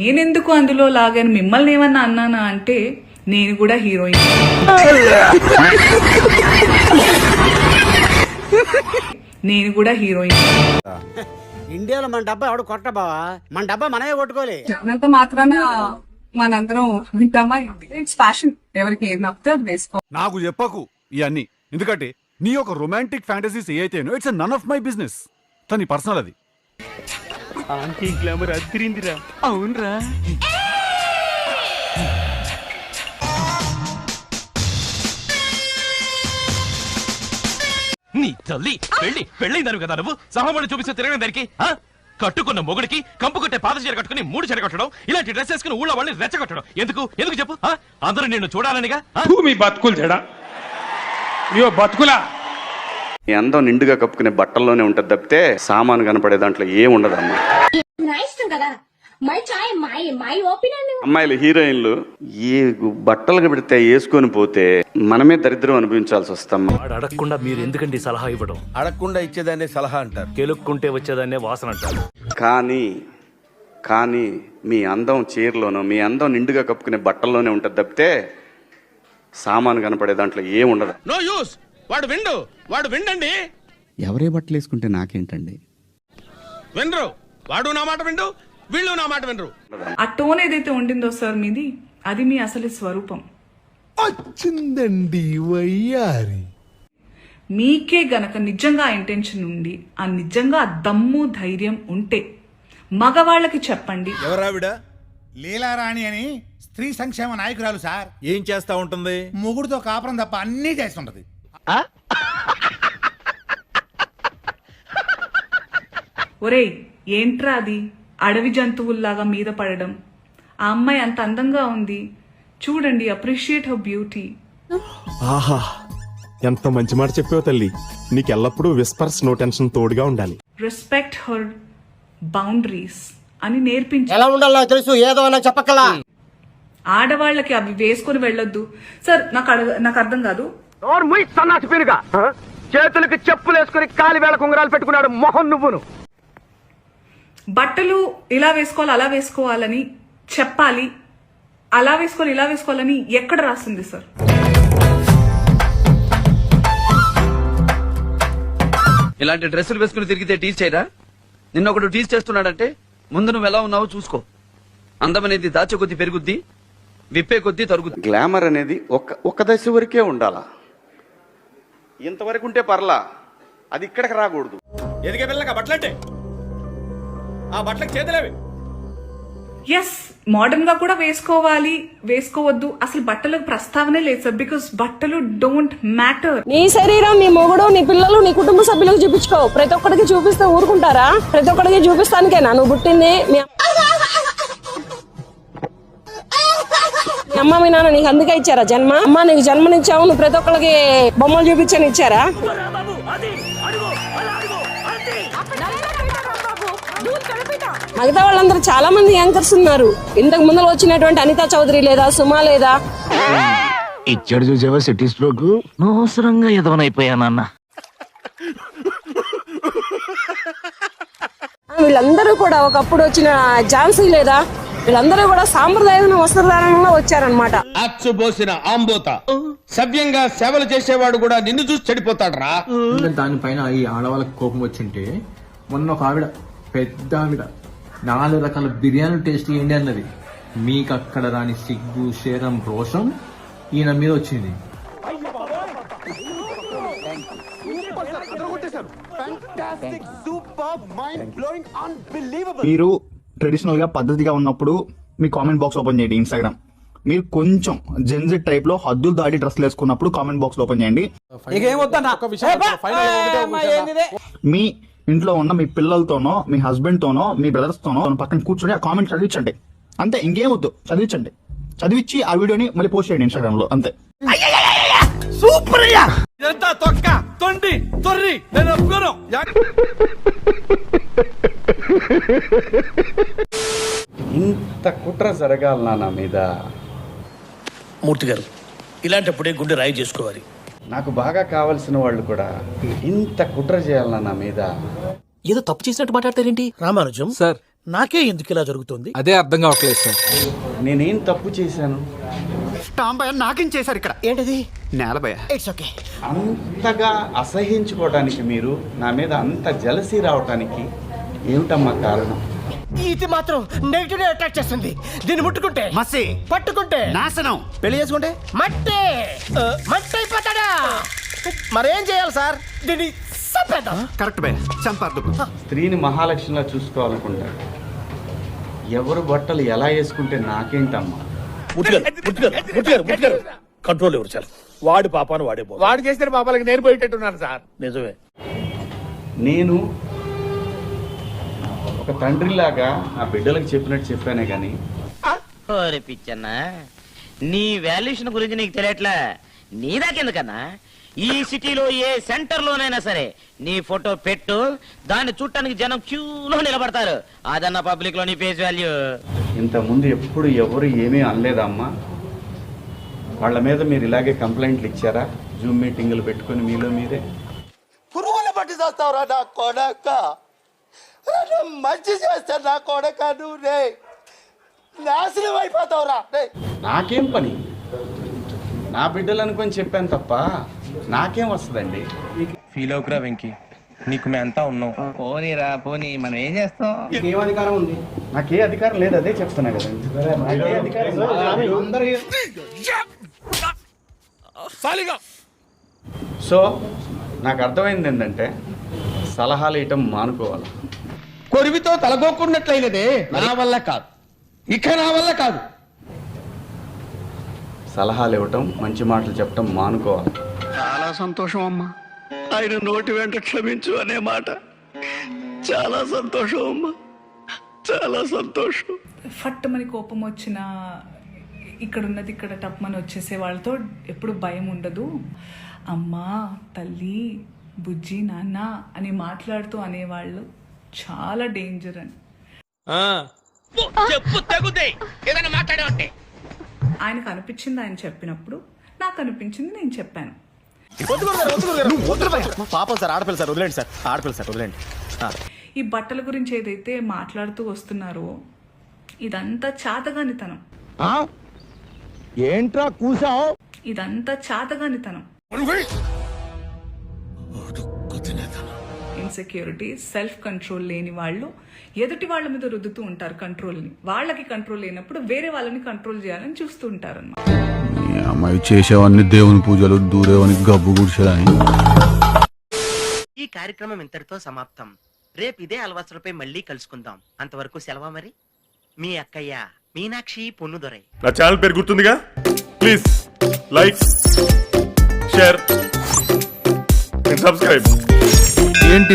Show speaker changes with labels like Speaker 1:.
Speaker 1: నేనెందుకు అందులో లాగాను, మిమ్మల్ని ఏమన్నా అన్నానా అంటే నేను కూడా హీరోయిన్. నేను కూడా హీరోయిన్.
Speaker 2: ఇండియాలో మన డబ్బా ఎవడు కొట్ట బావా, మన డబ్బా మనమే కొట్టుకోలే.
Speaker 3: అంత మాత్రాన మనందరం వింటామా? ఇట్స్ ఫ్యాషన్, ఎవరికి ఏది నప్పితే అది వేసుకో.
Speaker 4: నాకు చెప్పకు ఇవన్నీ, ఎందుకంటే నీ ఒక రొమాంటిక్ ఫ్యాంటసీస్ ఏ అయితేనో it's none of my business. తని పర్సనల్ అది.
Speaker 5: ఆంటీ గ్లామర్ అదిరిందిరా. అవునరా.
Speaker 6: నీ తల్లి పెళ్ళైందాను కదా నువ్వు సహమణి చూపిస్తే తిరగడం దానికి కట్టుకున్న మొగుడికి కంపు కొట్టే పాత చీర కట్టుకుని 3 చీర కట్టడం, ఇలాంటి డ్రెస్ వేసుకుని ఊళ్ళో వాళ్ళని రెచ్చగొట్టడం ఎందుకు చెప్పు? అందరూ నిన్ను చూడాలనిగా.
Speaker 5: మీ బతుకులు చెడా, ఇయో బతుకులా.
Speaker 7: ఈ అందం నిండుగా కప్పుకునే బట్టల్లోనే ఉంటది తప్పితే సామాను కనపడే దాంట్లో ఏం ఉండదమ్మా. అమ్మాయిలు హీరోయిన్లు ఏ బట్టలు పెడితే వేసుకొని పోతే మనమే దరిద్రం అనుభవించాల్సి వస్తామ్మా.
Speaker 8: అడగకుండా మీరు ఎందుకండి సలహా ఇవ్వడం?
Speaker 9: అడగకుండా ఇచ్చేదాన్నే సలహా అంటారు,
Speaker 8: కెలుక్కుంటే వచ్చేదాన్నే వాసన అంటారు.
Speaker 7: కానీ మీ అందం చీరలోనో, మీ అందం నిండుగా కప్పుకునే బట్టల్లోనే ఉంటది తప్పితే సామాను కనపడే దాంట్లో ఏం ఉండదు.
Speaker 6: No use. వాడు విండండి.
Speaker 7: ఎవరే బట్టలు వేసుకుంటే నాకేంటండి?
Speaker 6: వినరు. వాడు నా మాట విండు, వీళ్ళు నా మాట వినరు.
Speaker 1: ఆ టోన్ ఏదైతే ఉండిందో సార్ మీది, అది మీ అసలు స్వరూపం.
Speaker 9: వచ్చిందండి వయ్యారి.
Speaker 1: మీకే గనక నిజంగా ఇంటెన్షన్ ఉండి, ఆ నిజంగా దమ్ము ధైర్యం ఉంటే మగవాళ్ళకి చెప్పండి.
Speaker 9: ఎవరావిడ?
Speaker 10: లీలారాణి అని స్త్రీ సంక్షేమ నాయకురాలు సార్.
Speaker 9: ఏం చేస్తా ఉంటుంది?
Speaker 10: మొగుడుతో కాపురం తప్ప అన్నీ చేస్తుంటది.
Speaker 1: ఒరేయ్, ఏంట్రా అది అడవి జంతువుల్లాగా మీద పడడం? ఆ అమ్మాయి అంత అందంగా ఉంది, చూడండి, అప్రిషియేట్ హర్ బ్యూటీ.
Speaker 11: ఆహా, ఎంత మంచి మాట చెప్పావు తల్లి. నీకెల్లప్పుడూ విస్పర్స్ నో టెన్షన్ తోడుగా ఉండాలి.
Speaker 1: రెస్పెక్ట్ హర్ బౌండరీస్ అని నేర్పించి.
Speaker 2: ఎలా ఉండాలో తెలుసు, ఏదో అన్నా చెప్పకలా.
Speaker 1: ఆడవాళ్ళకి అవి వేసుకుని వెళ్ళొద్దు సార్. నాకు అర్థం కాదు.
Speaker 5: చేతులకి చెప్పులు వేసుకుని కాలి వేళ కుంగరాలు పెట్టుకున్నాడు మొహం నువ్వును.
Speaker 1: బట్టలు ఇలా వేసుకోవాలి, అలా వేసుకోవాలని చెప్పాలి, అలా వేసుకోవాలి, ఇలా వేసుకోవాలని ఎక్కడ రాస్తుంది సార్?
Speaker 12: ఇలాంటి డ్రెస్సులు వేసుకుని తిరిగితే టీచ్ చేయరా? నిన్న ఒకడు టీచ్ చేస్తున్నాడంటే ముందు నువ్వు ఎలా ఉన్నావో చూసుకో. అందం అనేది దాచే కొద్దీ పెరుగుద్ది, విప్పే కొద్దీ తరుగుద్ది.
Speaker 7: గ్లామర్ అనేది ఒక దశ వరకే ఉండాలా. ఇంతవరకు ఉంటే పర్లా, అది ఇక్కడికి రాకూడదు.
Speaker 9: ఎదిగే పిల్లగా బట్టలంటే ఆ బట్టలకు చేతులేవి.
Speaker 1: ఎస్, మోడర్న్ గా కూడా వేసుకోవాలి, వేసుకోవద్దు, అసలు బట్టలకు ప్రస్తావనే లేదు సార్. బికాస్ బట్టలు డోంట్ మ్యాటర్.
Speaker 3: నీ శరీరం, నీ మొగుడు, నీ పిల్లలు, నీ కుటుంబ సభ్యులకు చూపించుకో. ప్రతి ఒక్కడికి చూపిస్తే ఊరుకుంటారా? ప్రతి ఒక్కడికి చూపిస్తానికేనా నువ్వు పుట్టింది? మీ అమ్మ మీ నాన్న నీకు అందుకే ఇచ్చారా జన్మ? అమ్మ నీకు జన్మనిచ్చావు, నువ్వు ప్రతి ఒక్కరికి బొమ్మలు చూపించని ఇచ్చారా? మిగతా వాళ్ళందరూ చాలా మంది యాంకర్స్ ఉన్నారు. ఇంతకు ముందు వచ్చినటువంటి అనితా చౌదరి లేదా, సుమా లేదా.
Speaker 8: ఇచ్చాడు చూసావా సిటీ స్ట్రోక్. అనవసరంగా ఎదవనైపోయానన్న.
Speaker 3: వీళ్ళందరూ కూడా ఒకప్పుడు వచ్చిన ఝాన్సీ లేదా, వీళ్ళందరూ కూడా సాంప్రదాయ వస్త్రధారణలో వచ్చారనమాట.
Speaker 5: అచ్చుబోసిన ఆంబోత సవ్యంగా సేవలు చేసేవాడు కూడా నిన్ను చూసి చెడిపోతాడు రా.
Speaker 12: దానిపైన ఈ ఆడవాళ్ళకి కోపం వచ్చింటే, మొన్న ఒక ఆవిడ, పెద్ద ఆవిడ, 4 రకాల బిర్యానీ టేస్ట్ ఏంటి అన్నది. మీకు అక్కడ రాని సిగ్గు, శరం, రోషం ఈయన మీద వచ్చింది.
Speaker 11: మీరు ట్రెడిషనల్ గా పద్ధతిగా ఉన్నప్పుడు మీ కామెంట్ బాక్స్ ఓపెన్ చేయండి ఇన్స్టాగ్రామ్. మీరు కొంచెం జెన్జెట్ టైప్ లో హద్దులు దాటి డ్రెస్లు వేసుకున్నప్పుడు కామెంట్ బాక్స్ ఓపెన్ చేయండి. మీ ఇంట్లో ఉన్న మీ పిల్లలతోనో, మీ హస్బెండ్ తోనో, మీ బ్రదర్స్ తోనో పక్కన కూర్చొని ఆ కామెంట్ చదివించండి. అంతే, ఇంకేం వద్దు, చదివించండి. చదివించి ఆ వీడియోని మళ్ళీ పోస్ట్ చేయండి ఇన్స్టాగ్రామ్ లో. అంతే.
Speaker 9: సూపర్ అయ్యా. ఎంత తొక్క తొండి తొర్రి నేను ఒప్పుకోను.
Speaker 7: ఇంత కుట్ర జరగాలనా నా మీద?
Speaker 5: మూర్తి గారు, ఇలాంటప్పుడే గుండె రాయి చేసుకోవాలి.
Speaker 7: నాకు బాగా కావలసిన వాళ్ళు కూడా ఇంత కుట్ర చేయాలనా నా మీద?
Speaker 12: ఏదో తప్పు చేసినట్టు మాట్లాడతారేంటి?
Speaker 5: రామానుజం
Speaker 12: సార్,
Speaker 9: నాకే ఎందుకు ఇలా జరుగుతుంది?
Speaker 12: అదే అర్థం కావట్లేదు సార్.
Speaker 7: నేనేం తప్పు చేశాను?
Speaker 2: టాంబయ్య నాకేం చేశారు ఇక్కడ? ఏంటిది? నేలబయ్య. It's okay.
Speaker 7: అంతగా అసహించుకోవడానికి మీరు నా మీద అంత జలసీ రావటానికి ఏమిటమ్మా కారణం?
Speaker 2: ఇది మాత్రం నెగిటివ్ అటాక్ చేస్తుంది. దీన్ని ముట్టుకుంటే మసి, పట్టుకుంటే నాశనం, పెళ్లి చేసుకుంటే మట్టి మట్టి అయిపోతాడా? మరేం చేయాలి సార్? దీన్ని చంపేద్దాం. కరెక్ట్ బే, చంపారు.
Speaker 7: స్త్రీని మహాలక్ష్మిలా చూసుకోవాలనుకుంటారు. ఎవరు బట్టలు ఎలా వేసుకుంటే నాకేంటమ్మా?
Speaker 9: కంట్రోల్ ఎవరు సార్? వాడి పాపాను వాడే వాడు చేసిన పాపాలకి నేను పోయేటట్టున్నాను సార్. నిజమే.
Speaker 7: నేను ఒక తండ్రిలాగా నా బిడ్డలకు చెప్పినట్టు చెప్పానే గాని
Speaker 13: పిచ్చన్నా, నీ వాల్యుయేషన్ గురించి నీకు తెలియట్లే. నీదాకెందుకన్నా? ఈ సిటీలో ఏ సెంటర్ లోనైనా సరే నీ ఫోటో పెట్టు, దాన్ని చూడటానికి జనం క్యూలో నిలబడతారు. అదన్న పబ్లిక్ లో నీ ఫేస్ వాల్యూ.
Speaker 7: ఇంత ముందు ఎప్పుడు ఎవరు ఏమీ అనలేదమ్మా? వాళ్ళ మీద మీరు ఇలాగే కంప్లైంట్లు ఇచ్చారా? జూమ్ మీటింగులు పెట్టుకుని మీలో మీరే?
Speaker 9: పురుగులు పట్టి చేస్తావురా నా కొడక, మంచి చేస్తా నా కొడక, నువ్వు రే నాశనం అయిపోతావురా.
Speaker 7: నాకేం పని? నా బిడ్డలు అనుకొని చెప్పాను తప్ప నాకేం వస్తుందండి?
Speaker 5: ఫీల్ అవుకురా వెంకీ, నీకు మేమంతా ఉన్నాం.
Speaker 13: పోనీరా పోనీ, మనం ఏం చేస్తాం?
Speaker 2: ఏం అధికారం ఉంది?
Speaker 7: నాకే అధికారం లేదు, అదే చెప్తున్నా కదండి. నాకే అధికారం లేదు. సో నాకు అర్థమైంది ఏంటంటే సలహాలు ఇవ్వటం మానుకోవాలి.
Speaker 5: కొరివితో తలగొక్కున్నట్లయినదే నా వల్ల కాదు, ఇక నా వల్ల కాదు.
Speaker 7: సలహాలు ఇవ్వటం, మంచి మాటలు చెప్పటం మానుకోవాలి.
Speaker 2: చాలా సంతోషం అమ్మా. ఆయన నోటి వెంట క్షమించు అనే మాట చాలా సంతోషం అమ్మా, చాలా సంతోషం.
Speaker 1: ఫట్టమని కోపం వచ్చినా ఇక్కడ ఉన్నది ఇక్కడ టప్మని వచ్చేసే వాళ్ళతో ఎప్పుడు భయం ఉండదు. అమ్మా, తల్లి, బుజ్జి, నాన్న అని మాట్లాడుతూ అనేవాళ్ళు చాలా డేంజర్ అని. ఆయనకు అనిపించింది ఆయన చెప్పినప్పుడు, నాకు అనిపించింది నేను చెప్పాను.
Speaker 2: పాపం సార్, ఆడపిల్ల సార్, వదిలేండి సార్, ఆడపిల్ల సార్, వదిలేండి.
Speaker 1: ఈ బట్టల గురించి ఏదైతే మాట్లాడుతూ వస్తున్నారో ఇదంతా చాతగానితనం.
Speaker 9: ఏంట్రా కూసావు?
Speaker 1: ఇదంతా చాతగానితనం. ఇన్సెక్యూరిటీ, సెల్ఫ్ కంట్రోల్ లేని వాళ్ళు ఎదుటి వాళ్ళ మీద రుద్దుతూ ఉంటారు కంట్రోల్ని. వాళ్ళకి కంట్రోల్ లేనప్పుడు వేరే వాళ్ళని కంట్రోల్ చేయాలని చూస్తూ ఉంటారు అన్నమాట.
Speaker 4: అమ్మాయి చేసేవన్నీ దేవుని పూజలు, దూరేవని గబ్బు గుడిసేదని.
Speaker 13: ఈ కార్యక్రమం ఇంతటితో సమాప్తం. రేపు ఇదే అలవాసులపై మళ్ళీ కలుసుకుందాం. అంతవరకు సెలవా మరి. మీ అక్కయ్య మీనాక్షి పొన్నుదొరై.
Speaker 4: నా ఛానల్ పేరు గుర్తుందిగా? Please like, share and subscribe.